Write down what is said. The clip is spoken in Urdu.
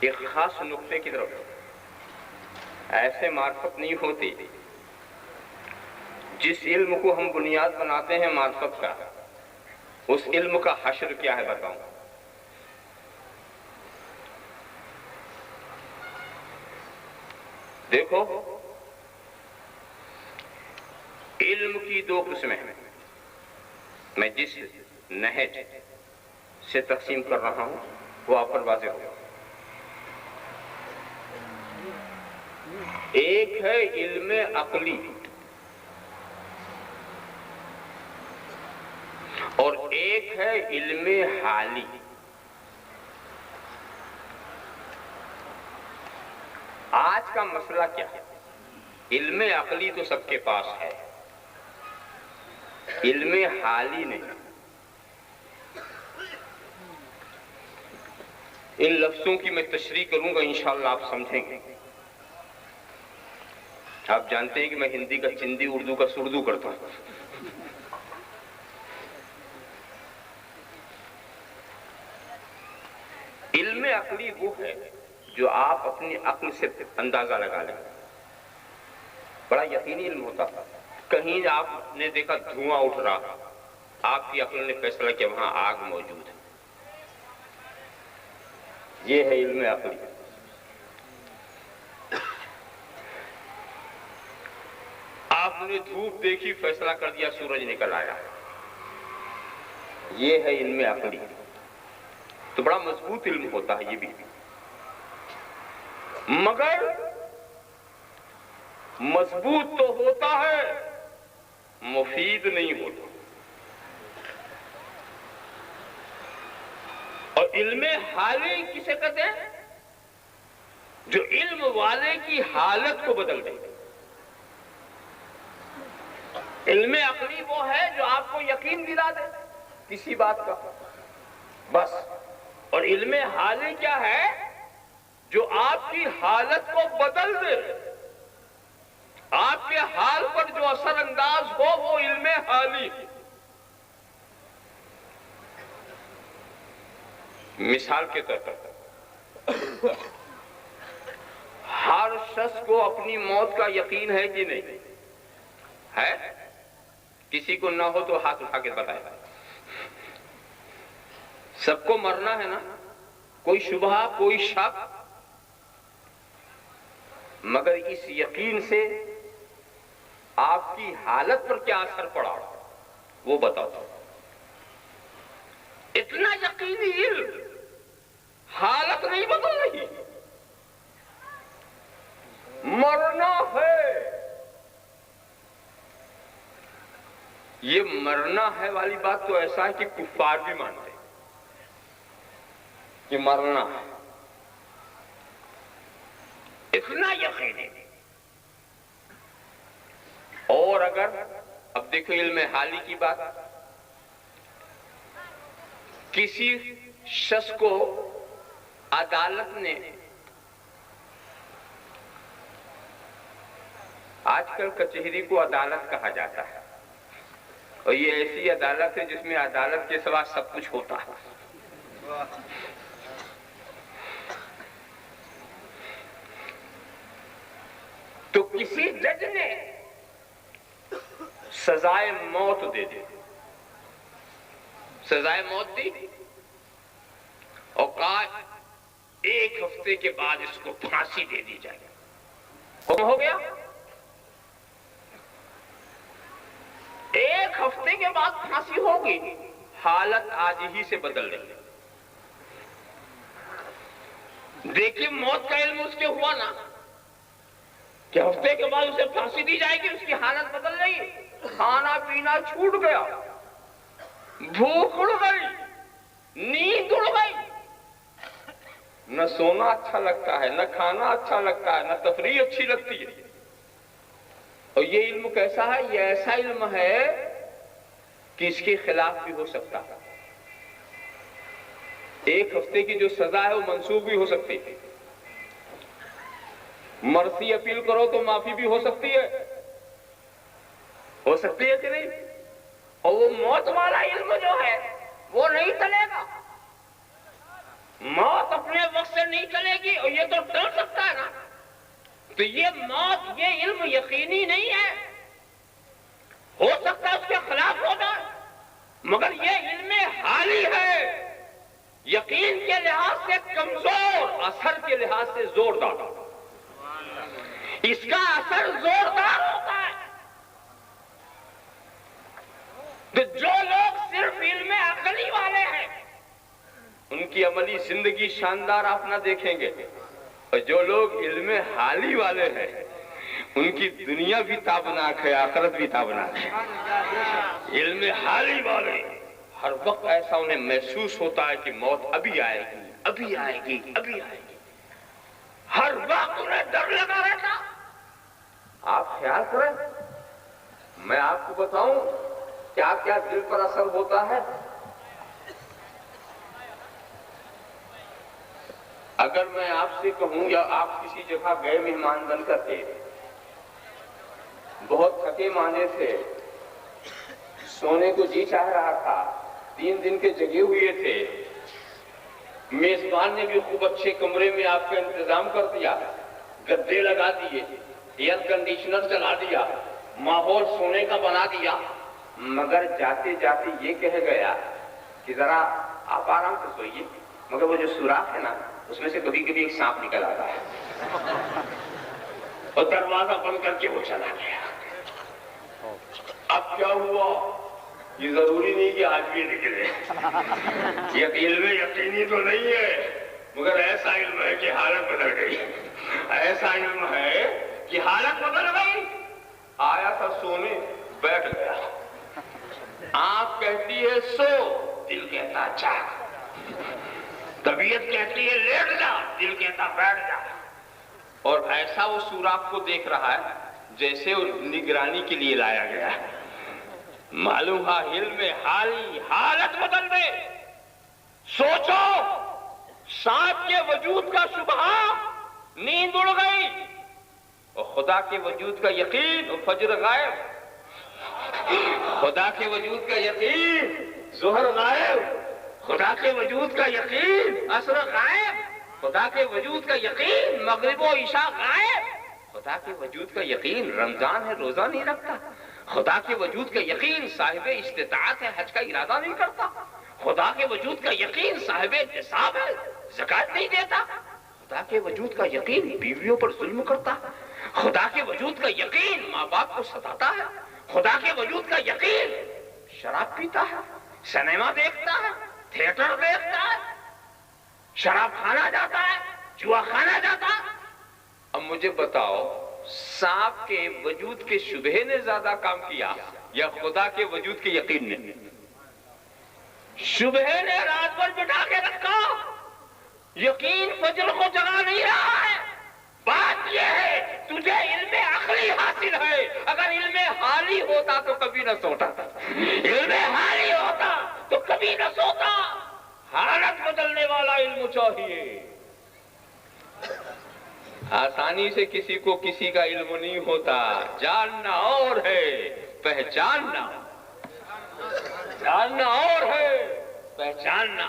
ایک خاص نقطے کی طرف، ایسے معرفت نہیں ہوتی جس علم کو ہم بنیاد بناتے ہیں معرفت کا، اس علم کا حشر کیا ہے بتاؤں۔ دیکھو، علم کی دو قسمیں ہیں، میں جس نہج سے تقسیم کر رہا ہوں وہ آپ پر واضح ہوگا۔ ایک ہے علم عقلی اور ایک ہے علم حالی۔ آج کا مسئلہ کیا ہے؟ علم عقلی تو سب کے پاس ہے، علم حالی نہیں۔ ان لفظوں کی میں تشریح کروں گا، انشاءاللہ آپ سمجھیں گے۔ آپ جانتے ہیں کہ میں ہندی کا چندی، اردو کا سردو کرتا ہوں۔ علم عقلی وہ ہے جو آپ اپنی عقل سے اندازہ لگا لیں، بڑا یقینی علم ہوتا تھا۔ کہیں آپ نے دیکھا دھواں اٹھ رہا، آپ کی عقل نے فیصلہ کیا وہاں آگ موجود ہے، یہ ہے علم عقلی۔ آپ نے دھوپ دیکھی، فیصلہ کر دیا سورج نکل آیا، یہ ہے علم عقلی۔ تو بڑا مضبوط علم ہوتا ہے یہ بھی، مگر مضبوط تو ہوتا ہے، مفید نہیں ہوتا۔ اور علم حالی کسے کہتے ہیں؟ جو علم والے کی حالت کو بدل دے۔ علم عقلی وہ ہے جو آپ کو یقین دلا دے کسی بات کا، بس۔ اور علم حالی کیا ہے؟ جو آپ کی حالت کو بدل دے، آپ کے حال پر جو اثر انداز ہو، وہ علم حالی۔ مثال کے طور پر، ہر شخص کو اپنی موت کا یقین ہے کہ نہیں ہے؟ کسی کو نہ ہو تو ہاتھ اٹھا کے بتائے۔ سب کو مرنا ہے نا، کوئی شبہ کوئی شک، مگر اس یقین سے آپ کی حالت پر کیا اثر پڑا وہ بتاؤ۔ اتنا یقینی علم، حالت نہیں بدل رہی، مرنا ہے۔ یہ مرنا ہے والی بات تو ایسا ہے کہ کفار بھی مانتے ہیں کہ مرنا ہے، اتنا یقینی۔ اور اگر اب دیکھو علم حالی کی بات، کسی شخص کو عدالت نے، آج کل کچہری کو عدالت کہا جاتا ہے، اور یہ ایسی عدالت ہے جس میں عدالت کے سوا سب کچھ ہوتا ہے۔ تو کسی جج نے سزائے موت دے دی، سزائے موت دی اور کہا 1 ہفتے کے بعد اس کو پھانسی دے دی جائے۔ حکم ہو گیا، 1 ہفتے کے بعد پھانسی ہوگی، حالت آج ہی سے بدل رہی ہے۔ دیکھیے موت کا علم اس کے ہوا نا کہ ہفتے کے بعد اسے پھانسی دی جائے گی، اس کی حالت بدل رہی، کھانا پینا چھوٹ گیا، بھوک اڑ گئی، نیند اڑ گئی، نہ سونا اچھا لگتا ہے، نہ کھانا اچھا لگتا ہے، نہ تفریح اچھی لگتی ہے۔ اور یہ علم کیسا ہے؟ یہ ایسا علم ہے کہ اس کے خلاف بھی ہو سکتا ہے۔ 1 ہفتے کی جو سزا ہے وہ منسوخ بھی ہو سکتی ہے، مرثی اپیل کرو تو معافی بھی ہو سکتی ہے کہ نہیں؟ اور وہ موت والا علم جو ہے وہ نہیں چلے گا، موت اپنے وقت سے نہیں چلے گی، تو یہ موت، یہ علم یقینی نہیں ہے، ہو سکتا ہے اس کے خلاف ہو جائے، مگر یہ علم حالی ہے، یقین کے لحاظ سے کمزور، اثر کے لحاظ سے زوردار۔ اس کا اثر زوردار ہوتا ہے۔ تو جو لوگ صرف علم عقلی والے ہیں ان کی عملی زندگی شاندار آپ نہ دیکھیں گے، اور جو لوگ علم حالی والے ہیں ان کی دنیا بھی تابناک ہے، آخرت بھی تابناک ہے۔ علم حالی والے ہر وقت ایسا انہیں محسوس ہوتا ہے کہ موت ابھی آئے گی، ابھی آئے گی، ابھی آئے گی، ہر وقت انہیں ڈر لگا رہتا۔ آپ خیال کریں، میں آپ کو بتاؤں کیا کیا دل پر اثر ہوتا ہے۔ اگر میں آپ سے کہوں یا آپ کسی جگہ گئے مہمان بن کر کے، بہت تھکے ماندے تھے، سونے کو جی چاہ رہا تھا، 3 دن کے جگے ہوئے تھے، میزبان نے بھی خوب اچھے کمرے میں آپ کا انتظام کر دیا، گدے لگا دیے، ایئر کنڈیشنر چلا دیا، ماحول سونے کا بنا دیا، مگر جاتے جاتے یہ کہہ گیا کہ ذرا آپ آرام سے سوئیے، مگر وہ جو سوراخ ہے نا اس میں سے کبھی کبھی ایک سانپ نکل آتا ہے، اور دروازہ بند کر کے وہ چلا گیا۔ اب کیا ہوا؟ یہ ضروری نہیں کہ آج بھی نکلے، یہ علم یقینی تو نہیں ہے، مگر ایسا علم ہے کہ حالت بدل گئی، ایسا علم ہے کہ حالت بدل گئی۔ آیا تھا سونے، بیٹھ گیا، آنکھ کہتی ہے سو، دل کہتا جاگ، طبیعت کہتی ہے لیٹ جا، دل کہتا بیٹھ جا، اور ایسا وہ سوراخ کو دیکھ رہا ہے جیسے وہ نگرانی کے لیے لایا گیا ہے۔ معلوم ہے علم حالی حالت بدل دے۔ سوچو، سانپ کے وجود کا شبہ، نیند اڑ گئی، اور خدا کے وجود کا یقین، اور فجر غائب، خدا کے وجود کا یقین، ظہر غائب، خدا کے وجود کا یقین، عصر غائب، خدا کے وجود کا یقین، مغرب و عشاء غائب، خدا کے وجود کا یقین رمضان ہے روزہ نہیں رکھتا، خدا کے وجود کا یقین صاحب استطاعت ہے حج کا ارادہ نہیں کرتا، خدا کے وجود کا یقین صاحب نصاب ہے زکات نہیں دیتا، خدا کے وجود کا یقین بیویوں پر ظلم کرتا، خدا کے وجود کا یقین ماں باپ کو ستاتا ہے، خدا کے وجود کا یقین شراب پیتا ہے، سنیما دیکھتا ہے، تھیٹر دیکھتا ہے، شراب کھانا جاتا ہے، جوا کھانا جاتا ہے۔ اب مجھے بتاؤ، سانپ کے وجود کے شبہ نے زیادہ کام کیا یا خدا کے وجود کے یقین نے؟ شبہ نے رات بھر بٹھا کے رکھا، یقین فجر کو جگا نہیں رہا ہے۔ بات یہ ہے تجھے علم عقلی حاصل ہے، اگر علم حالی ہوتا تو کبھی نہ سوتا، علم حالی ہوتا تو کبھی نہ سوتا۔ حالت بدلنے والا علم چاہیے۔ آسانی سے کسی کو کسی کا علم نہیں ہوتا، جاننا اور ہے پہچاننا، جاننا اور ہے پہچاننا۔